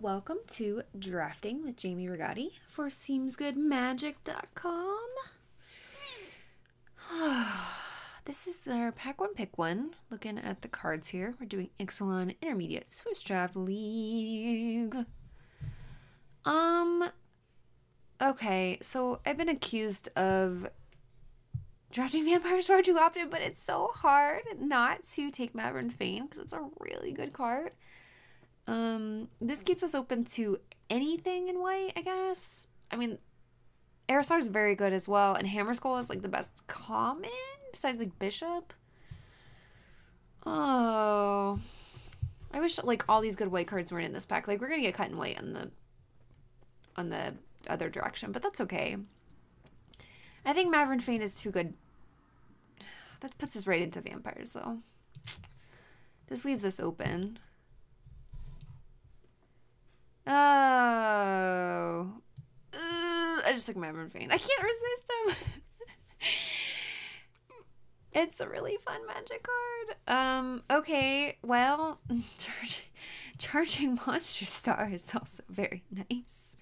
welcome to Drafting with Jamie Rigatti for SeemsGoodMagic.com. This is our pack one, pick one. Looking at the cards here, we're doing Ixalan Intermediate Swiss Draft League. Okay, so I've been accused of drafting vampires far too often, but it's so hard not to take Maverick Fane because it's a really good card. This keeps us open to anything in white, I guess. I mean, Aerostar is very good as well, and Hammer Skull is like the best common besides like Bishop. Oh, I wish like all these good white cards weren't in this pack. Like we're gonna get cut in white on the other direction, but that's okay. I think Maverick Fane is too good. That puts us right into vampires though. This leaves us open. Oh. I just took Maverick Fane. I can't resist him. It's a really fun magic card. Okay, well, charging Monster Star is also very nice.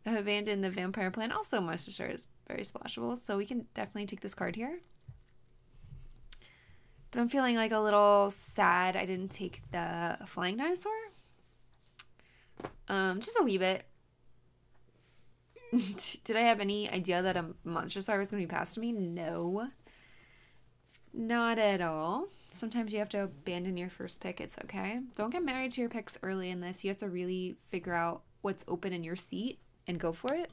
Abandon the Vampire Plan. Also, Monster Star is very splashable, so we can definitely take this card here. But I'm feeling like a little sad I didn't take the Flying Dinosaur. Just a wee bit. Did I have any idea that a Monster Star was going to be passed to me? No. Not at all. Sometimes you have to abandon your first pick. It's okay. Don't get married to your picks early in this. You have to really figure out what's open in your seat and go for it.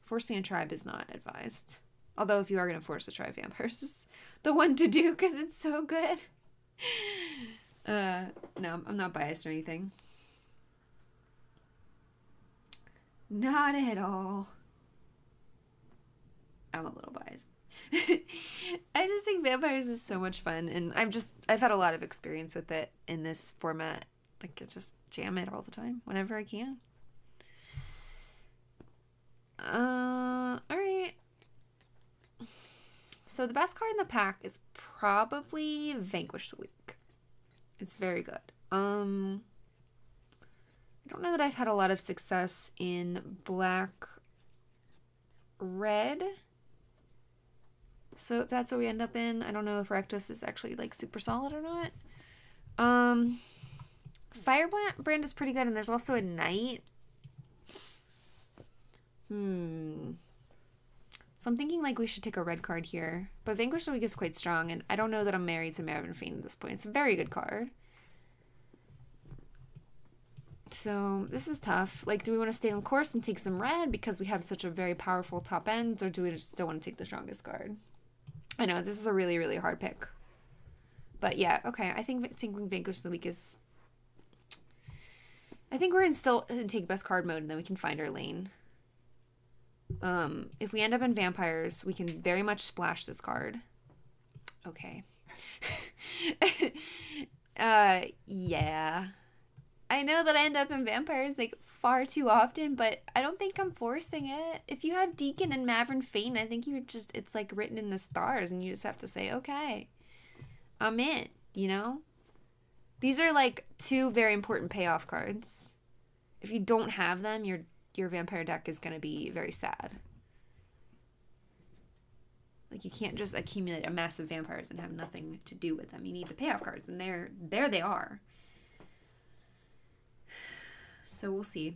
Forcing a tribe is not advised. Although if you are going to force a tribe, vampires is the one to do because it's so good. No, I'm not biased or anything. Not at all. I'm a little biased. I just think vampires is so much fun, and I've had a lot of experience with it in this format. Like I just jam it all the time whenever I can. Alright. So the best card in the pack is probably Vanquish the Weak. It's very good. I don't know that I've had a lot of success in black red. So if that's what we end up in, I don't know if Rakdos is actually like super solid or not. Firebrand is pretty good, and there's also a Knight. So I'm thinking like we should take a red card here. But Vanquish the Weak is quite strong, and I don't know that I'm married to Maverick Fane at this point. It's a very good card. So this is tough. Like, do we want to stay on course and take some red because we have such a very powerful top end, or do we just still want to take the strongest card? I know, this is a really, really hard pick. But yeah, okay. I think taking Vanquish the Weak is... I think we're still in take best card mode, and then we can find our lane. If we end up in vampires, we can very much splash this card. Okay. Yeah. I know that I end up in vampires like far too often, but I don't think I'm forcing it. If you have Deacon and Maverick Fane, I think it's like written in the stars, and you just have to say, okay, I'm in, you know? These are like two very important payoff cards. If you don't have them, your vampire deck is going to be very sad. Like, you can't just accumulate a massive vampires and have nothing to do with them. You need the payoff cards, and there they are. So we'll see.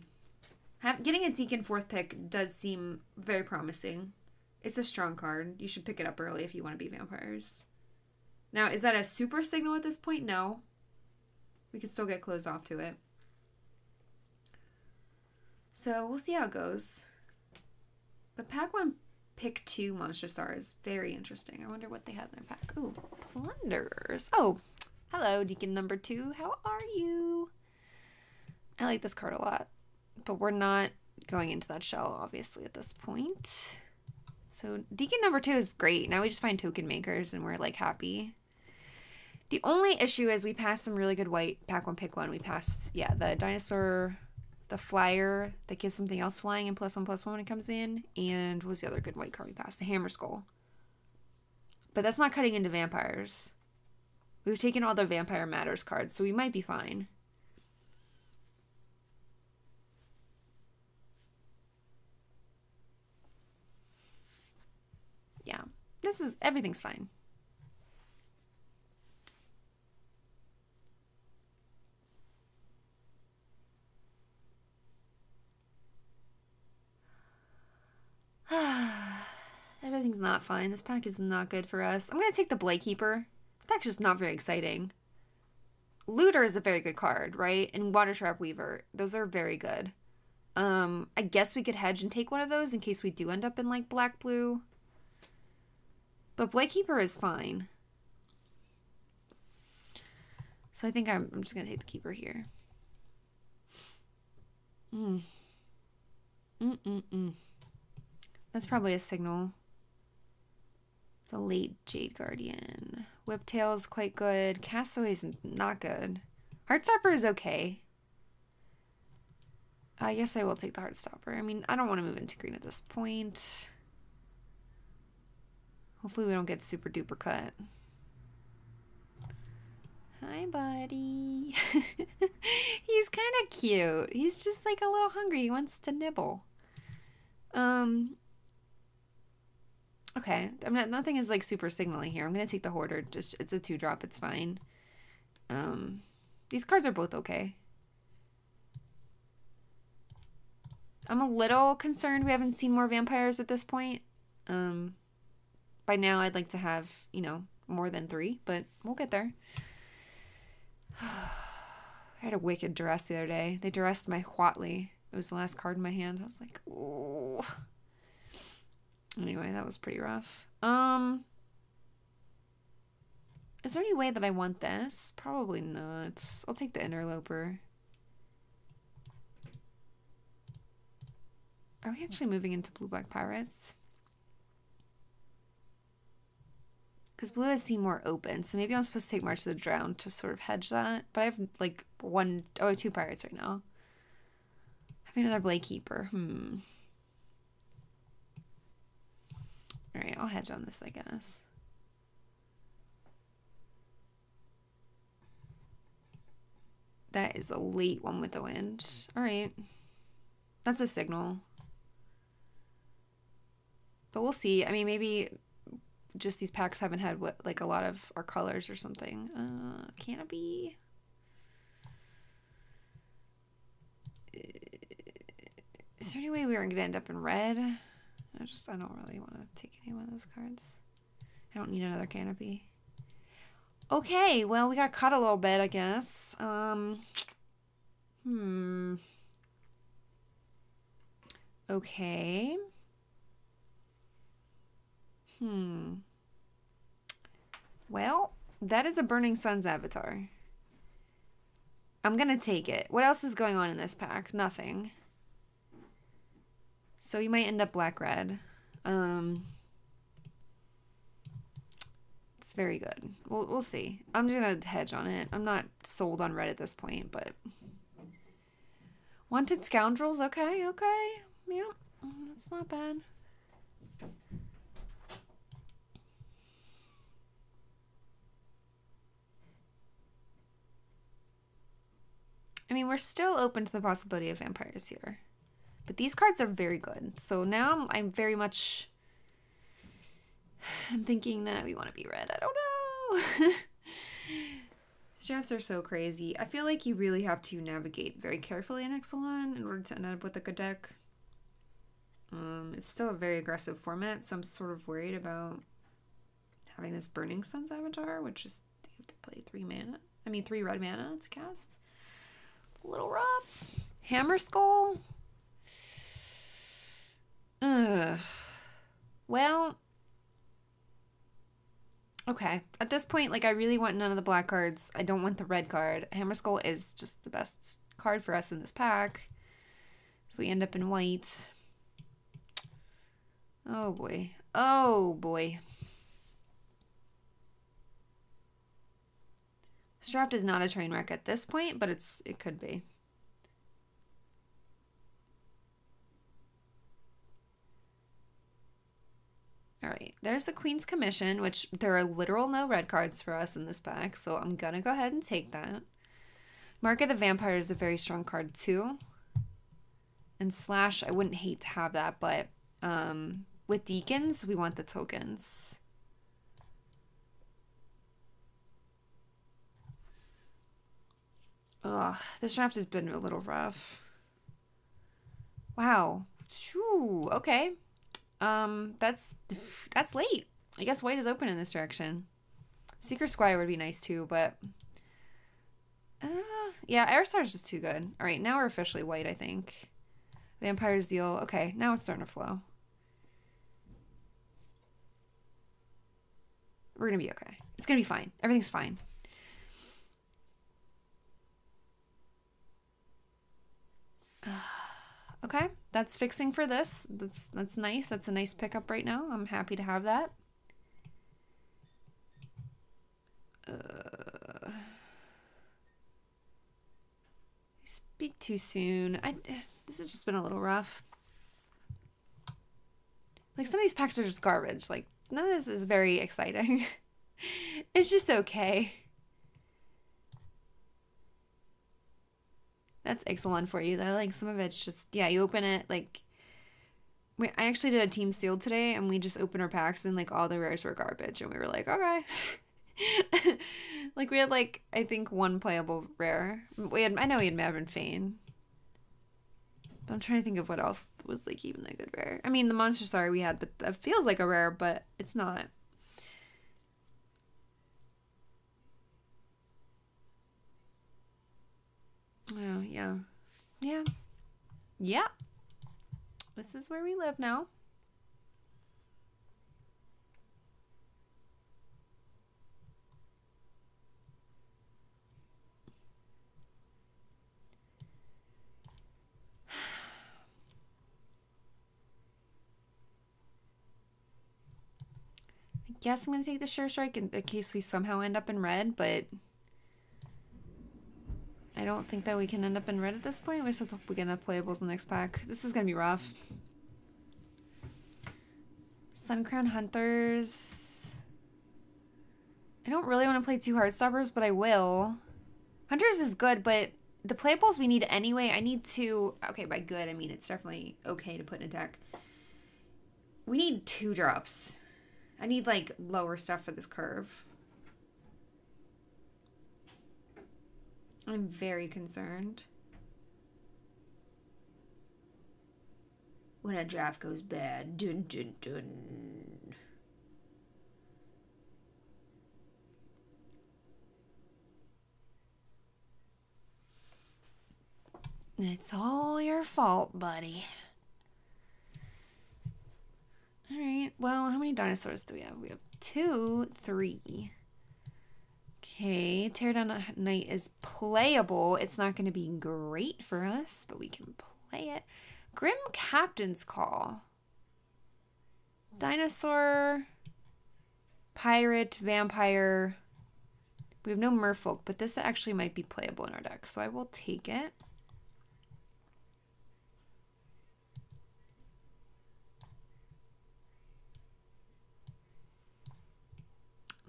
Getting a Deacon 4th pick does seem very promising. It's a strong card. You should pick it up early if you want to be vampires. Now, is that a super signal at this point? No. We can still get closed off to it. So we'll see how it goes. But pack 1, pick 2 Monster Star is very interesting. I wonder what they have in their pack. Ooh, Plunderers. Oh, hello, Deacon number 2. How are you? I like this card a lot. But we're not going into that shell, obviously, at this point. So Deacon number 2 is great. Now we just find token makers, and we're, like, happy. The only issue is we passed some really good white pack 1, pick 1. We passed, yeah, the dinosaur... the flyer that gives something else flying and +1/+1 when it comes in. And what was the other good white card we passed? The Hammer Skull. But that's not cutting into vampires. We've taken all the Vampire Matters cards, so we might be fine. everything's fine. Everything's not fine. This pack is not good for us. I'm going to take the Blightkeeper. This pack's just not very exciting. Looter is a very good card, right? And Water Trap Weaver. Those are very good. I guess we could hedge and take one of those in case we do end up in, like, black-blue. But Blightkeeper is fine. So I think I'm just going to take the Keeper here. That's probably a signal. It's a late Jade Guardian. Whiptail is quite good. Castaway's not good. Heartstopper is okay. I guess I will take the Heartstopper. I mean, I don't want to move into green at this point. Hopefully we don't get super duper cut. Hi, buddy. He's kind of cute. He's just like a little hungry. He wants to nibble. Okay, nothing is like super signaling here. I'm gonna take the Hoarder. Just it's a 2-drop. It's fine. These cards are both okay. I'm a little concerned we haven't seen more vampires at this point. By now I'd like to have, you know, more than 3, but we'll get there. I had a wicked duress the other day. They duressed my Huatley. It was the last card in my hand. I was like, ooh. Anyway, that was pretty rough. Is there any way that I want this? Probably not. I'll take the Interloper. Are we actually moving into blue-black pirates? Because blue has seemed more open, so maybe I'm supposed to take March of the Drowned to sort of hedge that. But I have like I have 2 pirates right now. Having another Blightkeeper. Alright, I'll hedge on this, I guess. That is a late one with the wind. Alright. That's a signal. But we'll see. I mean, maybe just these packs haven't had like a lot of our colors or something. Canopy. Is there any way we aren't going to end up in red? I don't really want to take any one of those cards. I don't need another Canopy. Okay, well, we got cut a little bit, I guess. Okay. Well, that is a Burning Sun's avatar. I'm gonna take it. What else is going on in this pack? Nothing. So you might end up black-red. It's very good. We'll see. I'm just gonna hedge on it. I'm not sold on red at this point, but Wanted Scoundrels. Okay, okay. Yeah, that's not bad. I mean, we're still open to the possibility of vampires here. But these cards are very good. So now I'm very much... I'm thinking that we want to be red. I don't know. Drafts are so crazy. I feel like you really have to navigate very carefully in Ixalan in order to end up with a good deck. It's still a very aggressive format, so I'm sort of worried about having this Burning Sun's avatar, which is you have to play 3 red mana to cast. A little rough. Hammer Skull. Well, okay. At this point, like, I really want none of the black cards. I don't want the red card. Hammer Skull is just the best card for us in this pack. If we end up in white. Oh boy. Oh boy. This draft is not a train wreck at this point, but it could be. Alright, there's the Queen's Commission, which there are literal no red cards for us in this pack, so I'm gonna go ahead and take that. Mark of the Vampire is a very strong card too. And Slash, I wouldn't hate to have that, but with Deacons, we want the tokens. Ugh, this draft has been a little rough. Wow. Whew, okay. That's late. I guess white is open in this direction. Seeker Squire would be nice too, but yeah, Aerstar is just too good. All right, now we're officially white, I think. Vampire Zeal. Okay, now it's starting to flow. We're gonna be okay. It's gonna be fine. Everything's fine. Okay, that's fixing for this. That's nice. That's a nice pickup right now. I'm happy to have that. Speak too soon. This has just been a little rough. Like, some of these packs are just garbage. Like, none of this is very exciting. It's just okay. That's Ixalan for you, though. Like, some of it's just, yeah, you open it, like, I actually did a team sealed today, and we just opened our packs, and, like, all the rares were garbage, and we were like, okay. Like, we had, like, I think one playable rare. I know we had Maverick Fane. But I'm trying to think of what else was, like, even a good rare. I mean, the Monster Star we had, but that feels like a rare, but it's not. Oh, yeah. Yeah. Yeah. This is where we live now. I guess I'm going to take the Sure Strike in case we somehow end up in red, but I don't think that we can end up in red at this point. We just have to hope we get enough playables in the next pack. This is going to be rough. Suncrown Hunters. I don't really want to play 2 Heartstoppers, but I will. Hunters is good, but the playables we need anyway, I need to... Okay, by good, I mean it's definitely okay to put in a deck. We need 2 drops. I need, like, lower stuff for this curve. I'm very concerned. When a draft goes bad. Dun, dun, dun. It's all your fault, buddy. Alright, well, how many dinosaurs do we have? We have 2, 3. Okay, Teardown Knight is playable. It's not going to be great for us, but we can play it. Grim Captain's Call. Dinosaur, Pirate, Vampire. We have no Merfolk, but this actually might be playable in our deck, so I will take it.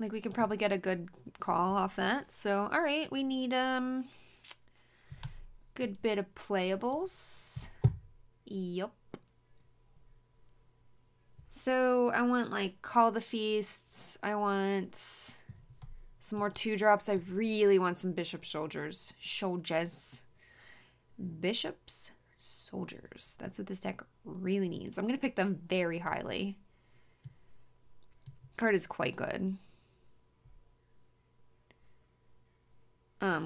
Like, we could probably get a good call off that. So, all right, we need good bit of playables. Yup. So, I want, like, Call the Feasts. I want some more 2-drops. I really want some Bishop Soldiers. Bishops Soldiers. That's what this deck really needs. I'm going to pick them very highly. Card is quite good.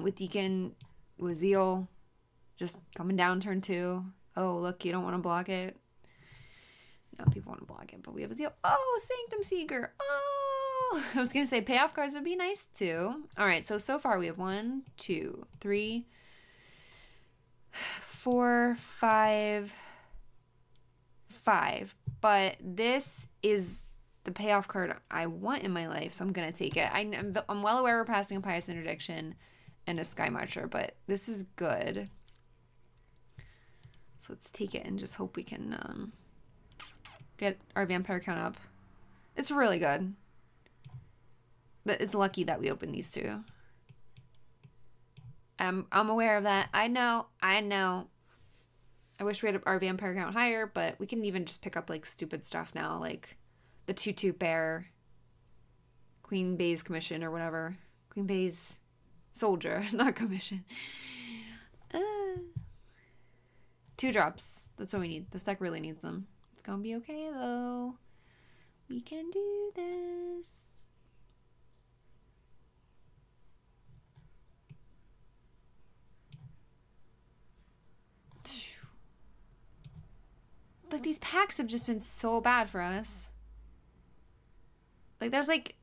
With Deacon, with Zeal, just coming down turn 2. Oh, look, you don't want to block it. No, people want to block it, but we have a Zeal. Oh, Sanctum Seeker. Oh, I was going to say payoff cards would be nice too. All right, so far we have 1, 2, 3, 4, 5. But this is the payoff card I want in my life, so I'm going to take it. I'm well aware we're passing a Pious Interdiction and a Sky Marcher, but this is good. So let's take it and just hope we can get our vampire count up. It's really good. But it's lucky that we opened these 2. I'm aware of that. I know. I wish we had our vampire count higher, but we can even just pick up, like, stupid stuff now, like the 2/2 bear, Queen Bay's Commission or whatever. Queen Bay's Soldier, not Commission. 2 drops. That's what we need. This deck really needs them. It's gonna be okay, though. We can do this. Like, these packs have just been so bad for us. Like, there's like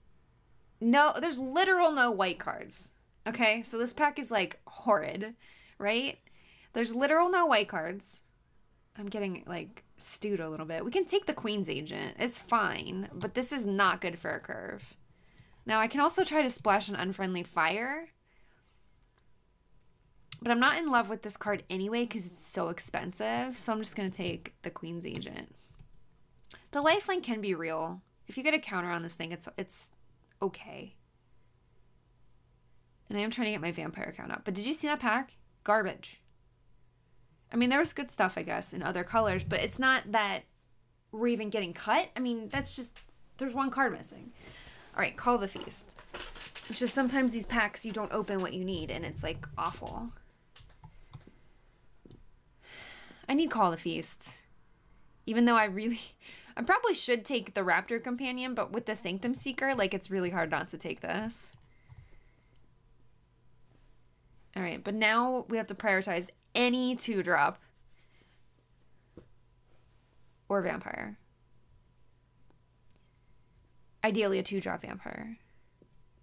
there's literal no white cards. Okay, so this pack is like horrid, right? There's literal no white cards. I'm getting like stewed a little bit. We can take the Queen's Agent. It's fine, but this is not good for a curve. Now, I can also try to splash an Unfriendly Fire, but I'm not in love with this card anyway because it's so expensive. So I'm just going to take the Queen's Agent. The lifelink can be real. If you get a counter on this thing, it's okay. And I am trying to get my vampire count up. But did you see that pack? Garbage. I mean, there was good stuff, I guess, in other colors, but it's not that we're even getting cut. I mean, that's just, there's one card missing. All right, Call the Feast. It's just sometimes these packs, you don't open what you need, and it's, like, awful. I need Call the Feast. Even though I probably should take the Raptor Companion, but with the Sanctum Seeker, like, it's really hard not to take this. All right, but now we have to prioritize any 2-drop or vampire. Ideally a 2-drop vampire.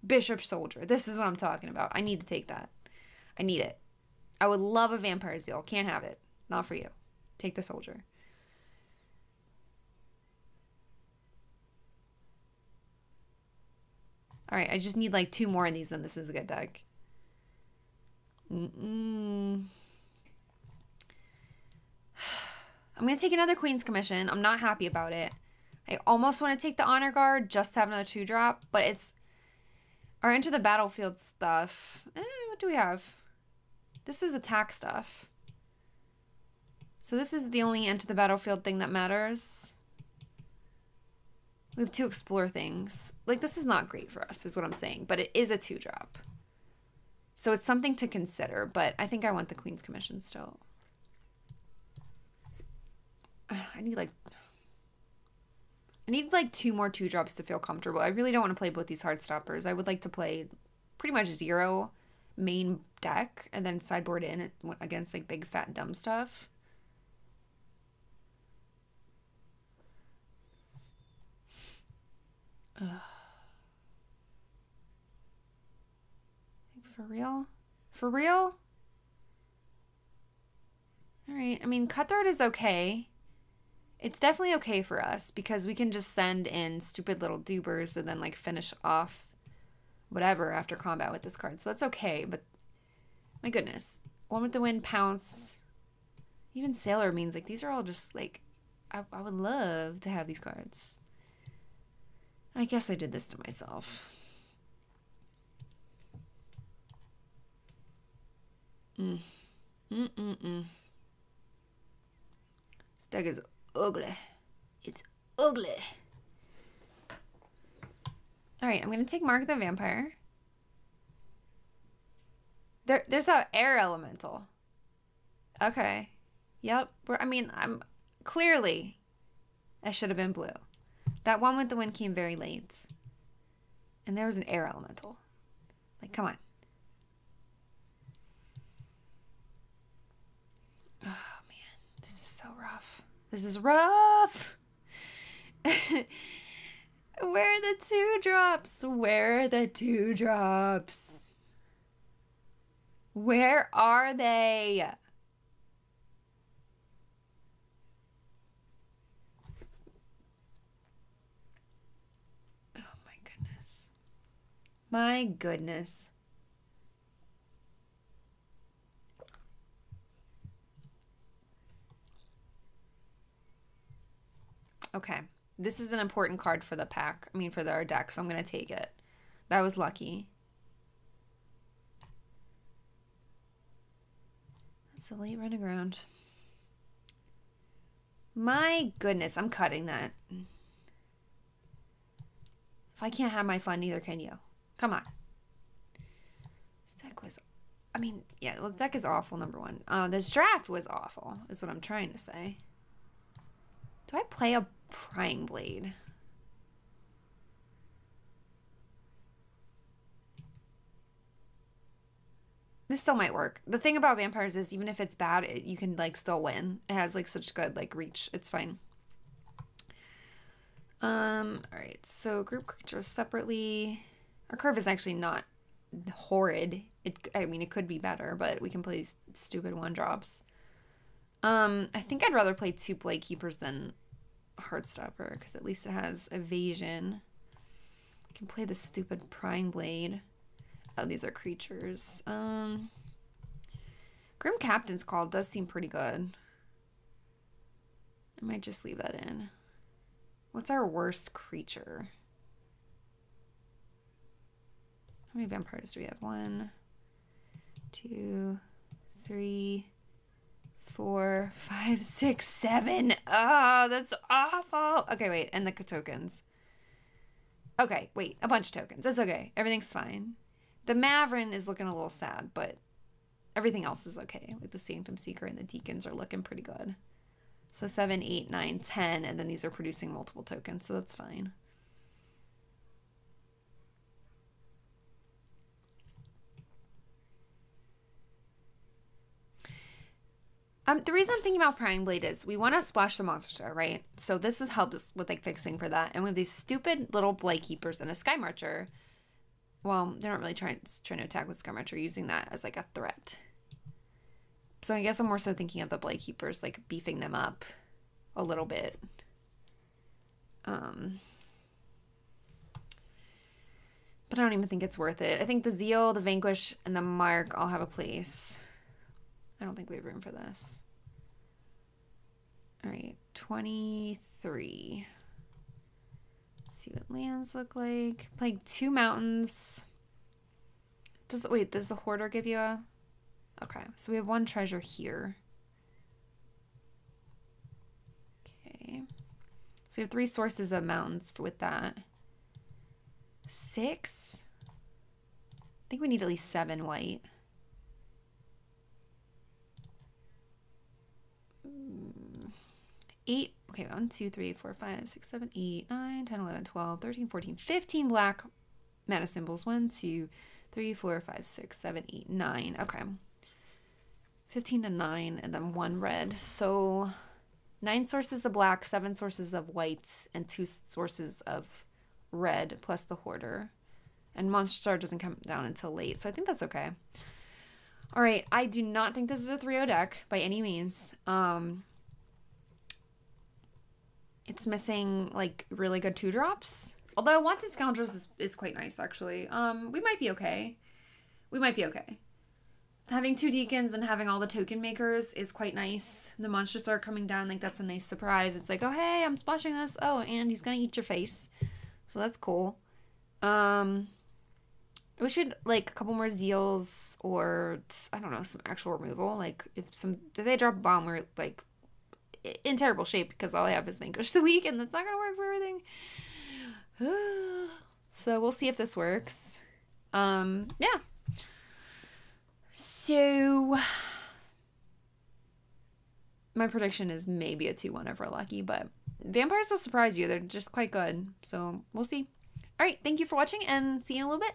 Bishop Soldier. This is what I'm talking about. I need to take that. I need it. I would love a vampire zeal. Can't have it. Not for you. Take the soldier. All right, I just need like 2 more of these, and this is a good deck. I'm going to take another Queen's Commission. I'm not happy about it. I almost want to take the Honor Guard just to have another 2-drop, but it's our Into the Battlefield stuff. What do we have? This is attack stuff. So this is the only Into the Battlefield thing that matters. We have 2 Explore things. Like, this is not great for us, is what I'm saying, but it is a 2-drop. So it's something to consider, but I think I want the Queen's Commission still. I need like 2 more 2-drops to feel comfortable. I really don't want to play both these Heartstoppers. I would like to play pretty much 0 main deck and then sideboard in against like big fat dumb stuff. Ugh. For real? For real? All right. I mean, Cutthroat is okay. It's definitely okay for us because we can just send in stupid little dupers and then like finish off whatever after combat with this card. So that's okay, but my goodness. One with the Wind, Pounce. Even Sailor means like these are all just like, I would love to have these cards. I guess I did this to myself. This deck is ugly. It's ugly. Alright, I'm going to take Mark the Vampire. There's a air elemental. Okay. Yep. I'm clearly I should have been blue. That one with the wind came very late. And there was an air elemental. Like, come on. Oh, man. This is so rough. This is rough. Where are the 2-drops? Where are the 2-drops? Where are they? Oh my goodness. My goodness. Okay. This is an important card for the pack. I mean, for our deck, so I'm going to take it. That was lucky. That's a late running around. My goodness, I'm cutting that. If I can't have my fun, neither can you. Come on. This deck was I mean, yeah, well, this deck is awful, number one. This draft was awful, is what I'm trying to say. Do I play a Prying Blade? This still might work. The thing about vampires is even if it's bad, you can like still win. It has like such good like reach. It's fine. All right. So group creatures separately. Our curve is actually not horrid. I mean, it could be better, but we can play stupid 1-drops. I think I'd rather play 2 Blade Keepers than Heartstopper because at least it has evasion. I can play the stupid Prying Blade. Oh, these are creatures. Grim Captain's Call does seem pretty good. I might just leave that in. What's our worst creature? How many vampires do we have? 1, 2, 3, 4, 5, 6, 7. Oh, that's awful. Okay, wait. And the tokens. Okay, wait. A bunch of tokens. That's okay. Everything's fine. The Maverin is looking a little sad, but everything else is okay. Like the Sanctum Seeker and the Deacons are looking pretty good. So 7, 8, 9, 10, and then these are producing multiple tokens, so that's fine. The reason I'm thinking about Prying Blade is we want to splash the monster star, right? So this has helped us with like fixing for that. And we have these stupid little Blade Keepers and a Sky Marcher. Well, they're not really trying to attack with Sky Marcher, using that as like a threat. So I guess I'm more so thinking of the Blade Keepers, like beefing them up a little bit. But I don't even think it's worth it. I think the Zeal, the Vanquish, and the Mark all have a place. I don't think we have room for this. All right, 23. Let's see what lands look like. Playing 2 mountains. Does the Hoarder give you a... Okay, so we have 1 treasure here. Okay. So we have 3 sources of mountains with that. 6? I think we need at least 7 white. 8. Okay, 1, 2, 3, 4, 5, 6, 7, 8, 9, 10, 11, 12, 13, 14, 15 black mana symbols. 1, 2, 3, 4, 5, 6, 7, 8, 9. Okay. 15 to 9, and then 1 red. So 9 sources of black, 7 sources of white, and 2 sources of red, plus the Hoarder. And Monster Star doesn't come down until late, so I think that's okay. All right, I do not think this is a 3-0 deck by any means. It's missing like really good 2-drops. Although Wanted Scoundrels is quite nice actually. We might be okay. We might be okay. Having 2 Deacons and having all the token makers is quite nice. The monsters start coming down, like that's a nice surprise. It's like, oh hey, I'm splashing this. Oh, and he's gonna eat your face. So that's cool. I wish we'd like a couple more Zeals or I don't know, some actual removal. Like if they drop a bomb, we're like in terrible shape because all I have is Vanquish the Weak, and that's not gonna work for everything. So we'll see if this works. Yeah. So my prediction is maybe a 2-1 if we're lucky, but vampires will surprise you. They're just quite good. So we'll see. All right, thank you for watching and see you in a little bit.